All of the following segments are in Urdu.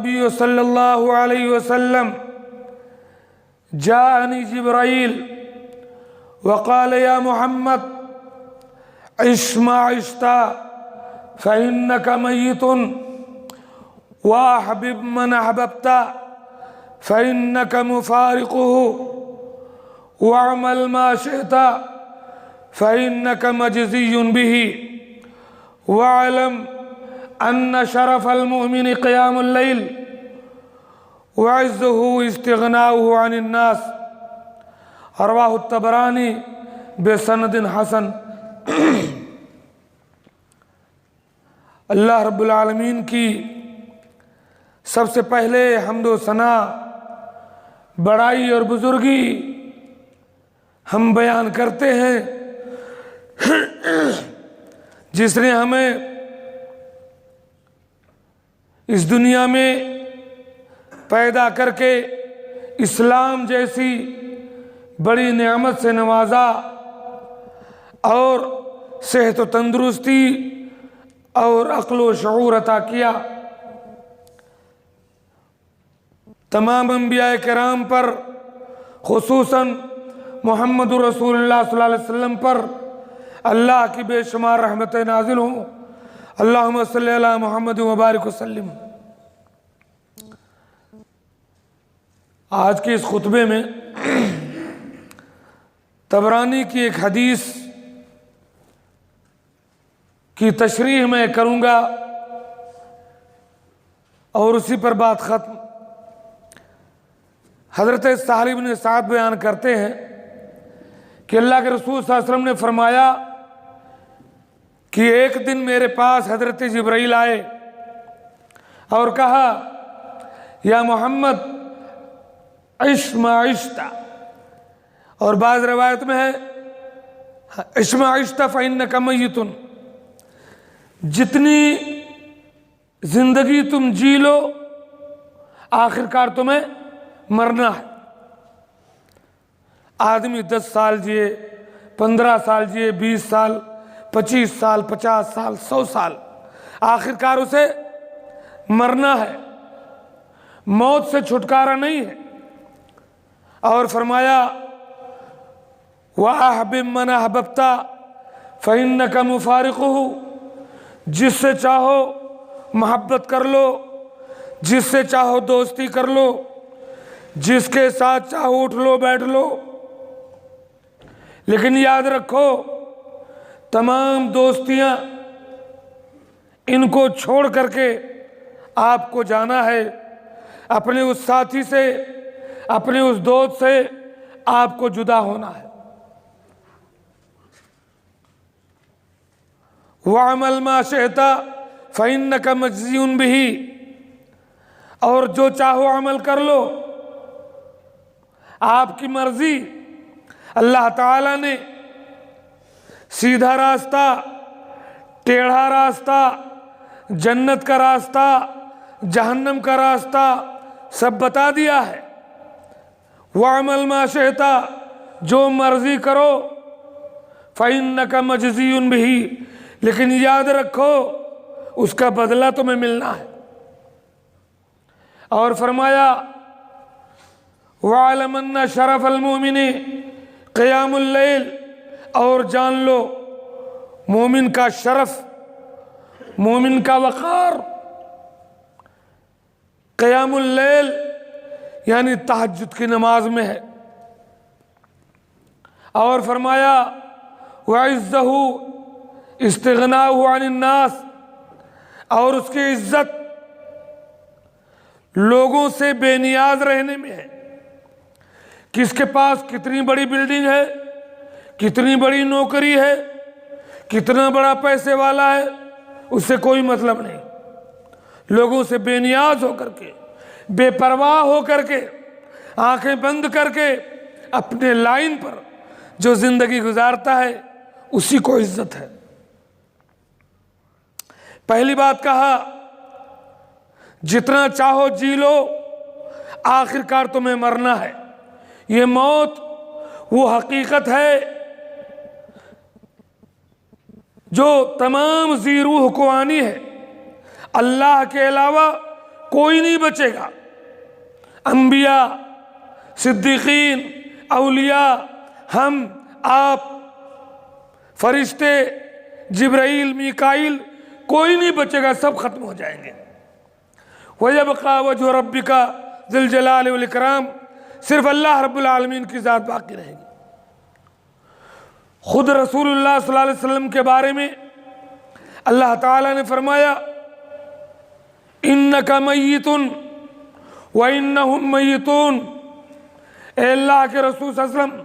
النبي صلى الله عليه وسلم جاءني جبرائيل وقال يا محمد عش ما عشت فإنك ميت وأحبب من أحببت فإنك مفارقه واعمل ما شئت فإنك مجزي به واعلم أن شرف المؤمن قيام الليل وعزه استغناؤه عن الناس رواه الطبراني بسند حسن۔ اللہ رب العالمین کی سب سے پہلے حمد و ثنا، بڑائی اور بزرگی ہم بیان کرتے ہیں، جس نے ہمیں اس دنیا میں پیدا کر کے اسلام جیسی بڑی نعمت سے نوازا اور صحت و تندرستی اور عقل و شعور عطا کیا۔ تمام انبیاء کرام پر، خصوصاً محمد رسول اللہ صلی اللہ علیہ وسلم پر اللہ کی بے شمار رحمتیں نازل ہوں۔ اللہم صلی علی محمد وبارک وسلم۔ آج کے اس خطبے میں طبرانی کی ایک حدیث کی تشریح میں کروں گا اور اسی پر بات ختم۔ حضرت سہل بن سعد بیان کرتے ہیں کہ اللہ کے رسول صلی اللہ علیہ وسلم نے فرمایا کہ ایک دن میرے پاس حضرت جبرائیل آئے اور کہا یا محمد عش ما عشت، اور بعض روایت میں ہے عش ما عشت فإنک میت، جتنی زندگی تم جی لو آخر کار تمہیں مرنا ہے۔ آدمی 10 سال جیے، 15 سال جیے، 20 سال، 25 سال، 50 سال، 100 سال، آخر کار اسے مرنا ہے، موت سے چھٹکارا نہیں ہے۔ اور فرمایا وَأَحْبِبْ مَنْ أَحْبَبْتَ فَإِنَّكَ مُفَارِقُهُ، جس سے چاہو محبت کر لو، جس سے چاہو دوستی کر لو، جس کے ساتھ چاہو اٹھ لو بیٹھ لو، لیکن یاد رکھو تمام دوستیاں ان کو چھوڑ کر کے آپ کو جانا ہے۔ اپنے اس ساتھی سے، اپنے اس دوست سے آپ کو جدا ہونا ہے۔ وَعْمَلْ مَا شِئْتَ فَإِنَّكَ مَجْزِيٌ بِهِ، اور جو چاہو عمل کر لو، آپ کی مرضی۔ اللہ تعالیٰ نے سیدھا راستہ، ٹیڑھا راستہ، جنت کا راستہ، جہنم کا راستہ سب بتا دیا ہے۔ وَعْمَلْ مَا شِئْتَ، جو مرضی کرو، فَإِنَّكَ مَجْزِيٌ بِهِ، لیکن یاد رکھو اس کا بدلہ تمہیں ملنا ہے۔ اور فرمایا وَعَلَمْ أَنَّ شَرَفَ الْمُؤْمِنِ قِيَامُ اللَّيْلِ، اور جان لو مومن کا شرف، مومن کا وقار قیام اللیل یعنی تہجد کی نماز میں ہے۔ اور فرمایا وَعِزَّهُ استغناؤہ عن الناس، اور اس کی عزت لوگوں سے بے نیاز رہنے میں ہے۔ کس کے پاس کتنی بڑی بلڈنگ ہے، کتنی بڑی نوکری ہے، کتنا بڑا پیسے والا ہے، اس سے کوئی مطلب نہیں۔ لوگوں سے بے نیاز ہو کر کے، بے پرواہ ہو کر کے، آنکھیں بند کر کے اپنے لائن پر جو زندگی گزارتا ہے اسی کو عزت ہے۔ پہلی بات کہا جتنا چاہو جی لو، آخر کار تمہیں مرنا ہے۔ یہ موت وہ حقیقت ہے جو تمام ذی روح کو آنی ہے۔ اللہ کے علاوہ کوئی نہیں بچے گا۔ انبیاء، صدیقین، اولیاء، ہم، آپ، فرشتے، جبرائیل، میکائیل، کوئی نہیں بچے گا، سب ختم ہو جائیں گے۔ وَيَبْقَى وَجْهُ رَبِّكَ ذُو الْجَلَالِ وَالْإِكْرَامِ، صرف اللہ رب العالمین کی ذات باقی رہے گی۔ خود رسول اللہ صلی اللہ علیہ وسلم کے بارے میں اللہ تعالیٰ نے فرمایا اِنَّكَ مَيِّتٌ وَإِنَّهُمْ مَيِّتُونَ، اے اللہ کے رسول صلی اللہ علیہ وسلم،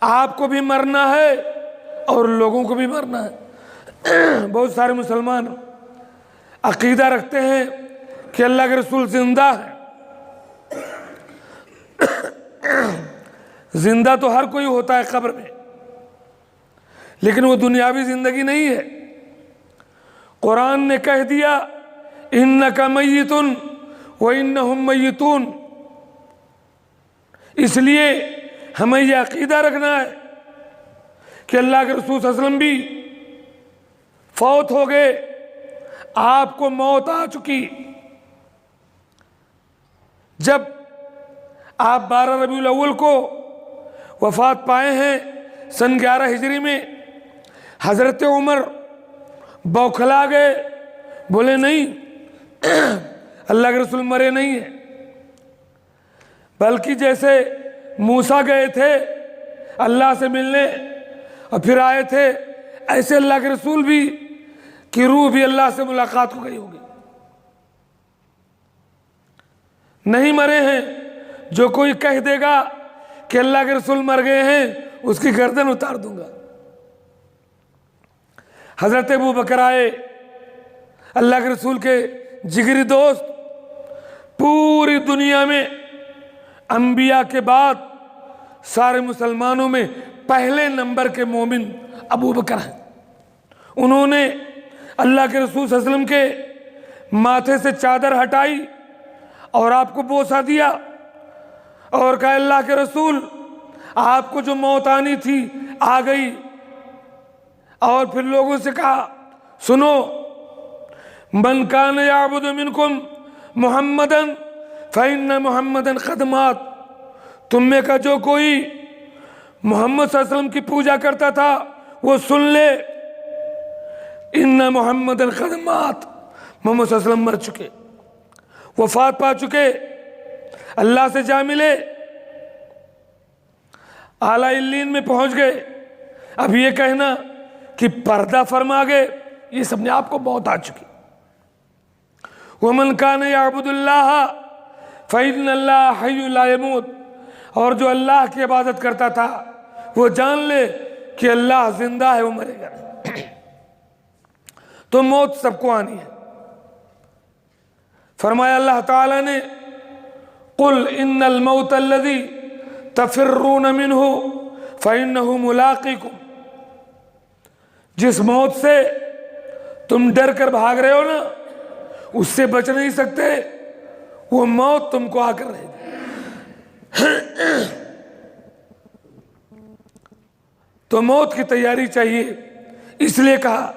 آپ کو بھی مرنا ہے اور لوگوں کو بھی مرنا ہے۔ بہت سارے مسلمان عقیدہ رکھتے ہیں کہ اللہ کے رسول زندہ ہے۔ زندہ تو ہر کوئی ہوتا ہے قبر میں، لیکن وہ دنیاوی زندگی نہیں ہے۔ قرآن نے کہہ دیا اِنَّكَ مَيِّتٌ وَإِنَّهُمْ مَيِّتُونَ، اس لیے ہمیں یہ عقیدہ رکھنا ہے کہ اللہ کے رسول صلی اللہ علیہ وسلم بھی فوت ہو گئے، آپ کو موت آ چکی۔ جب آپ 12 ربیع الاول کو وفات پائے ہیں سن 11 ہجری میں، حضرت عمر بوکھلا گئے، بولے نہیں، اللہ کے رسول مرے نہیں ہیں، بلکہ جیسے موسیٰ گئے تھے اللہ سے ملنے اور پھر آئے تھے، ایسے اللہ کے رسول بھی کی روح بھی اللہ سے ملاقات کو گئی ہوگی۔ نہیں مرے ہیں۔ جو کوئی کہہ دے گا کہ اللہ کے رسول مر گئے ہیں، اس کی گردن اتار دوں گا۔ حضرت ابو بکر آئے، اللہ کے رسول کے جگری دوست، پوری دنیا میں انبیاء کے بعد سارے مسلمانوں میں پہلے نمبر کے مومن ابو بکر ہیں۔ انہوں نے اللہ کے رسول صلی اللہ علیہ وسلم کے ماتھے سے چادر ہٹائی اور آپ کو بوسہ دیا اور کہا اللہ کے رسول، آپ کو جو موت آنی تھی آ گئی۔ اور پھر لوگوں سے کہا سنو، من کان یعبد منکم محمدن فإن محمدن قد مات، تم میں کا جو کوئی محمد صلی اللہ علیہ وسلم کی پوجا کرتا تھا وہ سن لے، ان محمدن قد مات، محمد صلی اللہ علیہ وسلم مر چکے، وفات پا چکے، اللہ سے جا ملے، اعلیٰ علیین میں پہنچ گئے۔ اب یہ کہنا کہ پردہ فرما گئے، یہ سب نے آپ کو بہت آ چکی۔ وَمَنْ كَانَ يَعْبُدُ اللَّهَ فَإِنَّ اللَّهَ حَيٌّ لَا يَمُوتُ، اور جو اللہ کی عبادت کرتا تھا وہ جان لے کہ اللہ زندہ ہے، وہ مرے گا نہیں۔ تو موت سب کو آنی ہے۔ فرمایا اللہ تعالیٰ نے قُلْ إِنَّ الْمَوْتَ الَّذِي تَفِرُّونَ مِنْهُ فَإِنَّهُ مُلَاقِيكُمْ، جس موت سے تم ڈر کر بھاگ رہے ہو نا، اس سے بچ نہیں سکتے، وہ موت تم کو آ کر رہے گی۔ تو موت کی تیاری چاہیے۔ اس لیے کہا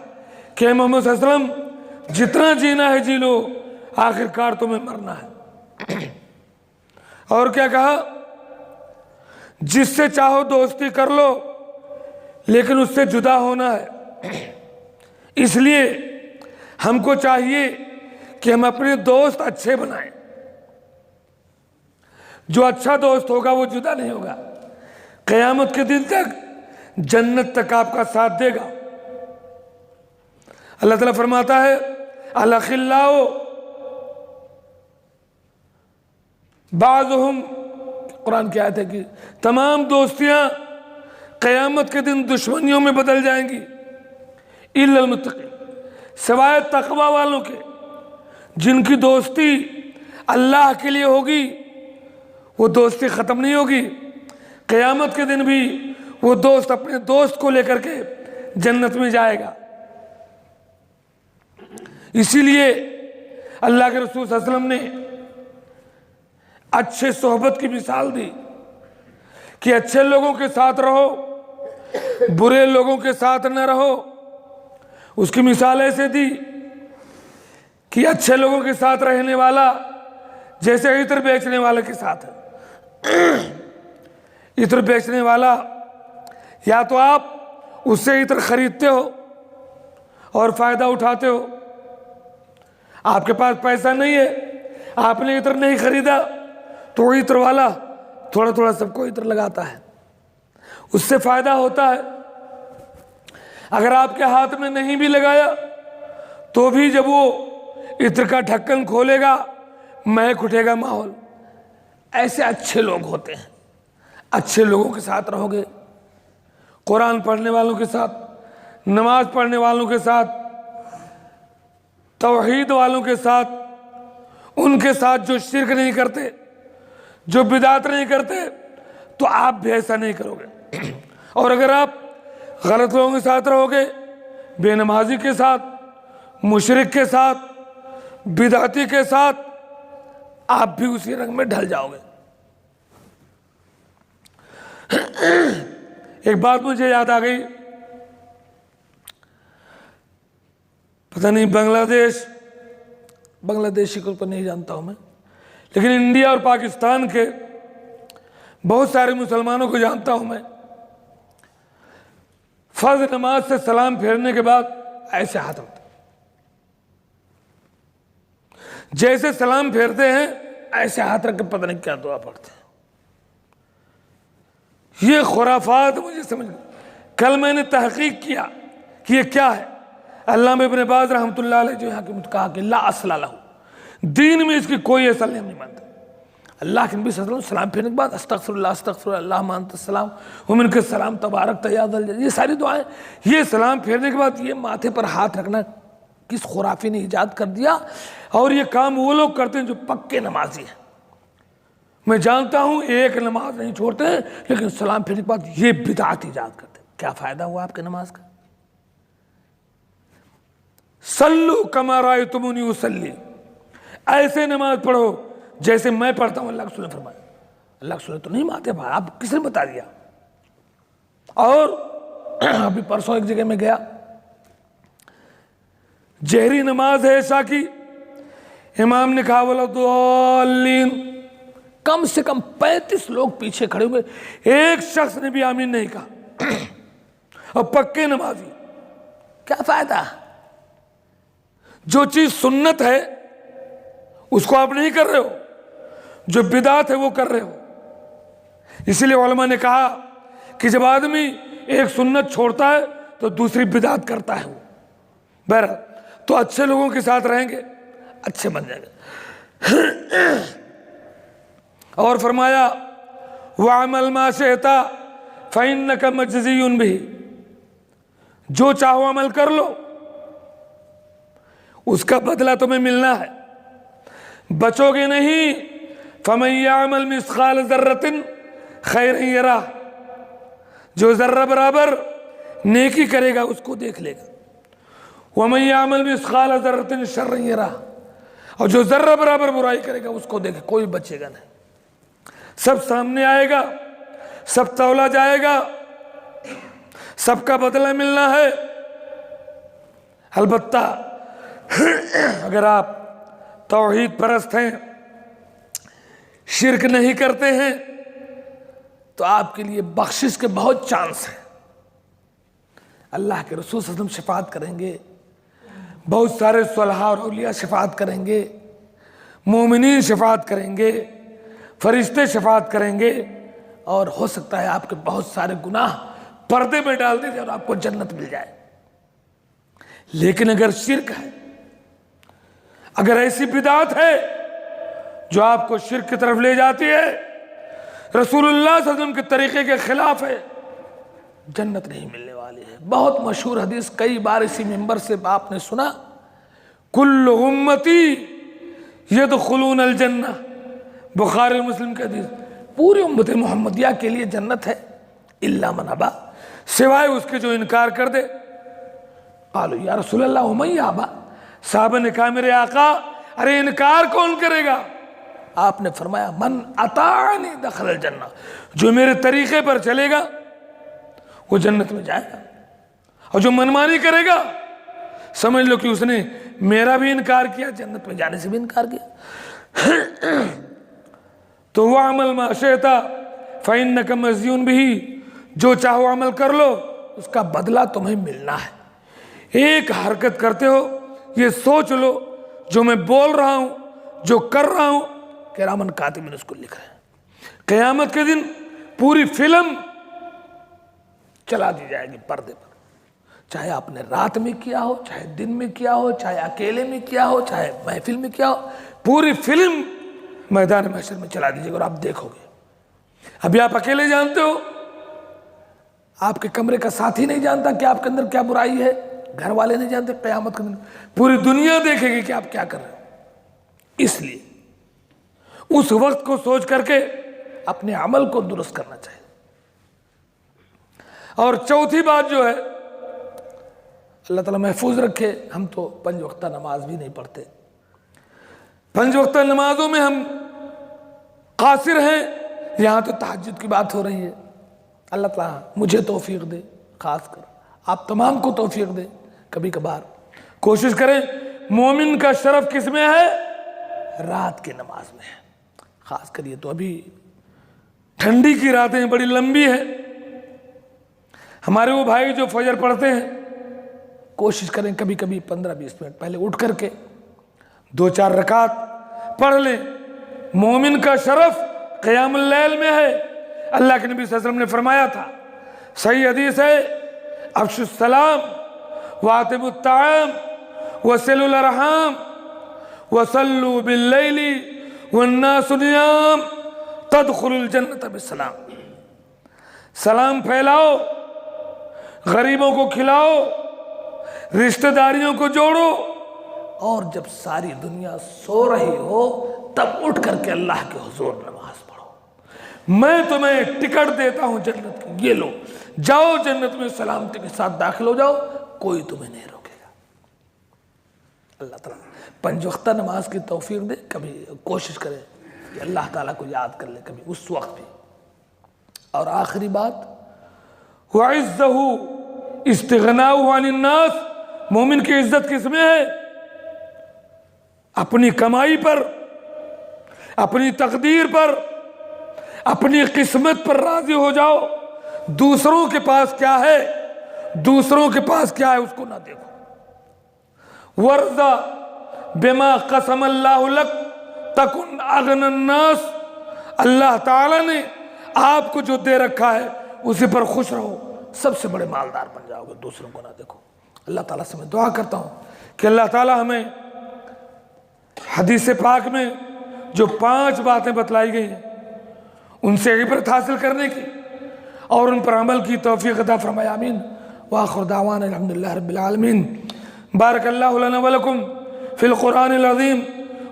کہ محمد صلی اللہ علیہ وسلم جتنا جینا ہے جی لو، آخر کار تمہیں مرنا ہے۔ اور کیا کہا؟ جس سے چاہو دوستی کر لو، لیکن اس سے جدا ہونا ہے۔ اس لیے ہم کو چاہیے کہ ہم اپنے دوست اچھے بنائیں۔ جو اچھا دوست ہوگا وہ جدا نہیں ہوگا، قیامت کے دن تک جنت تک آپ کا ساتھ دے گا۔ اللہ تعالیٰ فرماتا ہے الاخلاء بعضهم، قرآن کی آیت ہے کہ تمام دوستیاں قیامت کے دن دشمنیوں میں بدل جائیں گی، الا المتقین، سوائے تقوی والوں کے، جن کی دوستی اللہ کے لیے ہوگی وہ دوستی ختم نہیں ہوگی۔ قیامت کے دن بھی وہ دوست اپنے دوست کو لے کر کے جنت میں جائے گا۔ اسی لیے اللہ کے رسول صلی اللہ علیہ وسلم نے اچھے صحبت کی مثال دی کہ اچھے لوگوں کے ساتھ رہو، برے لوگوں کے ساتھ نہ رہو۔ اس کی مثال ایسے دی کہ اچھے لوگوں کے ساتھ رہنے والا جیسے عطر بیچنے والے کے ساتھ ہے۔ عطر بیچنے والا، یا تو آپ اس سے عطر خریدتے ہو اور فائدہ اٹھاتے ہو، آپ کے پاس پیسہ نہیں ہے، آپ نے عطر نہیں خریدا، تو عطر والا تھوڑا تھوڑا سب کو عطر لگاتا ہے، اس سے فائدہ ہوتا ہے۔ اگر آپ کے ہاتھ میں نہیں بھی لگایا تو بھی جب وہ عطر کا ڈھکن کھولے گا مہک اٹھے گا ماحول۔ ایسے اچھے لوگ ہوتے ہیں، اچھے لوگوں کے ساتھ رہو گے، قرآن پڑھنے والوں کے ساتھ، نماز پڑھنے والوں کے ساتھ، توحید والوں کے ساتھ، ان کے ساتھ جو شرک نہیں کرتے، جو بدعت نہیں کرتے، تو آپ بھی ایسا نہیں کرو گے۔ اور اگر آپ غلط لوگوں کے ساتھ رہو گے، بے نمازی کے ساتھ، مشرک کے ساتھ، بدعتی کے ساتھ، آپ بھی اسی رنگ میں ڈھل جاؤ گے۔ ایک بات مجھے یاد آ گئی، پتہ نہیں بنگلہ دیشی کو نہیں جانتا ہوں میں، لیکن انڈیا اور پاکستان کے بہت سارے مسلمانوں کو جانتا ہوں میں، فرض نماز سے سلام پھیرنے کے بعد ایسے ہاتھ ہوتے، جیسے سلام پھیرتے ہیں ایسے ہاتھ رکھ کے پتہ نہیں کیا دعا پڑھتے ہیں۔ یہ خرافات مجھے سمجھ گئی۔ کل میں نے تحقیق کیا کہ یہ کیا ہے۔ علامہ ابن باز رحمۃ اللہ علیہ جو یہاں کے کہا کہ لا اصل لہ، دین میں اس کی کوئی اصل نہیں مانتے۔ اللہ کے نبی صلی اللہ علیہ وسلم سلام پھیرنے کے بعد استغفر اللہ اللہم انت السلام ومنک السلام تبارک یا ذا الجلال، یہ ساری دعائیں، یہ سلام پھیرنے کے بعد یہ ماتھے پر ہاتھ رکھنا کس خرافی نے ایجاد کر دیا؟ اور یہ کام وہ لوگ کرتے ہیں جو پکے نمازی ہیں۔ میں جانتا ہوں ایک نماز نہیں چھوڑتے ہیں، لیکن سلام پھیرنے کے بعد یہ بدعت ایجاد کرتے ہیں۔ کیا فائدہ ہوا آپ کے نماز کا؟ صلو کما رأیتمونی اصلی، ایسے نماز پڑھو جیسے میں پڑھتا ہوں۔ اللہ کے رسول نے فرمایا، اللہ کے رسول تو نہیں مانتے بھائی، آپ کس نے بتا دیا؟ اور ابھی پرسوں ایک جگہ میں گیا، جہری نماز ہے عشاء کی، امام نے کہا ولا ضالین، کم سے کم 35 لوگ پیچھے کھڑے ہوئے، ایک شخص نے بھی آمین نہیں کہا، اور پکے نمازی۔ کیا فائدہ؟ جو چیز سنت ہے اس کو آپ نہیں کر رہے ہو، جو بدعت ہے وہ کر رہے ہو۔ اسی لیے علماء نے کہا کہ جب آدمی ایک سنت چھوڑتا ہے تو دوسری بدعت کرتا ہے وہ۔ بہرحال تو اچھے لوگوں کے ساتھ رہیں گے، اچھے بن جائیں گے۔ اور فرمایا وَعَمَلْ مَا شِئْتَ فَإِنَّكَ مَجْزِيٌّ بِهِ، جو چاہو عمل کر لو، اس کا بدلہ تمہیں ملنا ہے، بچو گے نہیں۔ فَمَن يَعْمَلْ مِثْقَالَ ذَرَّةٍ خَيْرًا يَرَهُ، جو ذرہ برابر نیکی کرے گا اس کو دیکھ لے گا۔ وَمَن يَعْمَلْ مِثْقَالَ ذَرَّةٍ شَرًّا يَرَهُ، اور جو ذرہ برابر برائی کرے گا اس کو دیکھے، کوئی بچے گا نہیں، سب سامنے آئے گا، سب تولا جائے گا، سب کا بدلہ ملنا ہے۔ البتہ اگر آپ توحید پرست ہیں، شرک نہیں کرتے ہیں، تو آپ کے لیے بخشش کے بہت چانس ہیں۔ اللہ کے رسول صلی اللہ علیہ وسلم شفاعت کریں گے، بہت سارے صلحاء اور اولیاء شفاعت کریں گے، مومنین شفاعت کریں گے، فرشتے شفاعت کریں گے، اور ہو سکتا ہے آپ کے بہت سارے گناہ پردے میں ڈال دے اور آپ کو جنت مل جائے۔ لیکن اگر شرک ہے، اگر ایسی بدعت ہے جو آپ کو شرک کی طرف لے جاتی ہے، رسول اللہ صلی اللہ علیہ وسلم کے طریقے کے خلاف ہے، جنت نہیں ملنے والی ہے۔ بہت مشہور حدیث، کئی بار اسی منبر سے آپ نے سنا، کل امتی یدخلون الجنہ، بخاری مسلم کی حدیث، پوری امت محمدیہ کے لیے جنت ہے، الا من ابا، سوائے اس کے جو انکار کر دے۔ قالوا یا رسول اللہ ومن یابا، صحابہ نے کہا میرے آقا ارے انکار کون کرے گا؟ آپ نے فرمایا من اطاعنی دخل الجنہ، جو میرے طریقے پر چلے گا وہ جنت میں جائے گا، اور جو منمانی کرے گا سمجھ لو کہ اس نے میرا بھی انکار کیا، جنت میں جانے سے بھی انکار کیا۔ تو وہ عمل ما شئت فإنک مجزی بہ، جو چاہو عمل کر لو، اس کا بدلہ تمہیں ملنا ہے۔ ایک حرکت کرتے ہو، یہ سوچ لو جو میں بول رہا ہوں، جو کر رہا ہوں، کرامن کاتبین اس کو لکھ رہے ہیں۔ قیامت کے دن پوری فلم چلا دی جائے گی پردے پر، چاہے آپ نے رات میں کیا ہو، چاہے دن میں کیا ہو، چاہے اکیلے میں کیا ہو، چاہے محفل میں کیا ہو، پوری فلم میدان محشر میں چلا دیجیے گا اور آپ دیکھو گے۔ ابھی آپ اکیلے جانتے ہو، آپ کے کمرے کا ساتھی نہیں جانتا کہ آپ کے اندر کیا برائی ہے، گھر والے نہیں جانتے، قیامت کے دن پوری دنیا دیکھے گی کہ آپ کیا کر رہے ہو۔ اس لیے اس وقت کو سوچ کر کے اپنے عمل کو درست کرنا چاہیے۔ اور چوتھی بات جو ہے، اللہ تعالیٰ محفوظ رکھے، ہم تو 5 وقتہ نماز بھی نہیں پڑھتے، 5 وقتہ نمازوں میں ہم قاصر ہیں، یہاں تو تہجد کی بات ہو رہی ہے۔ اللہ تعالیٰ مجھے توفیق دے، خاص کر آپ تمام کو توفیق دے۔ کبھی کبھار کوشش کریں، مومن کا شرف کس میں ہے؟ رات کی نماز میں ہے۔ خاص کر یہ تو ابھی ٹھنڈی کی راتیں بڑی لمبی ہیں، ہمارے وہ بھائی جو فجر پڑھتے ہیں، کوشش کریں کبھی کبھی 15-20 منٹ پہلے اٹھ کر کے 2-4 رکعت پڑھ لیں۔ مومن کا شرف قیام اللیل میں ہے۔ اللہ کے نبی صلی اللہ علیہ وسلم نے فرمایا تھا، صحیح حدیث ہے، افشوا السلام واتموا الطعام وصلوا الارحام وصلوا باللیل والناس نیام تدخلوا الجنت بالسلام۔ سلام پھیلاؤ، غریبوں کو کھلاؤ، رشتہ داریوں کو جوڑو، اور جب ساری دنیا سو رہی ہو تب اٹھ کر کے اللہ کے حضور نماز پڑھو۔ میں تمہیں ٹکٹ دیتا ہوں جنت کی، یہ لو، جاؤ جنت میں سلامتی کے ساتھ داخل ہو جاؤ، کوئی تمہیں نہیں روکے گا۔ اللہ تعالیٰ 5 وقتہ نماز کی توفیق دے۔ کبھی کوشش کرے کہ اللہ تعالیٰ کو یاد کر لے کبھی اس وقت بھی۔ اور آخری بات، وَعِزَّهُ اسْتِغْنَاؤُهُ عَنِ النَّاسِ، مومن کی عزت کس میں ہے؟ اپنی کمائی پر، اپنی تقدیر پر، اپنی قسمت پر راضی ہو جاؤ۔ دوسروں کے پاس کیا ہے، دوسروں کے پاس کیا ہے اس کو نہ دیکھو۔ وَرْضَ بِمَا قَسَمَ اللَّهُ لَكَ تَكُنْ أَغْنَى النَّاسِ، اللہ تعالیٰ نے آپ کو جو دے رکھا ہے اسی پر خوش رہو، سب سے بڑے مالدار بن جاؤ گے، دوسروں کو نہ دیکھو۔ اللہ تعالیٰ سے میں دعا کرتا ہوں کہ اللہ تعالیٰ ہمیں حدیث پاک میں جو 5 باتیں بتلائی گئی ہیں ان سے عبرت حاصل کرنے کی اور ان پر عمل کی توفیق عطا فرمائے، آمین۔ وآخر دعوانا الحمدللہ رب العالمین۔ بارک اللہ لنا ولکم فی القرآن العظیم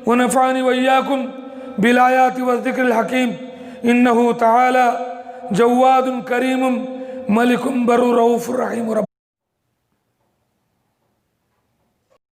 ونفعنی وإیاکم بالآیات والذکر الحکیم، انہ تعالی جواد کریم ملک بر رؤوف رحیم رب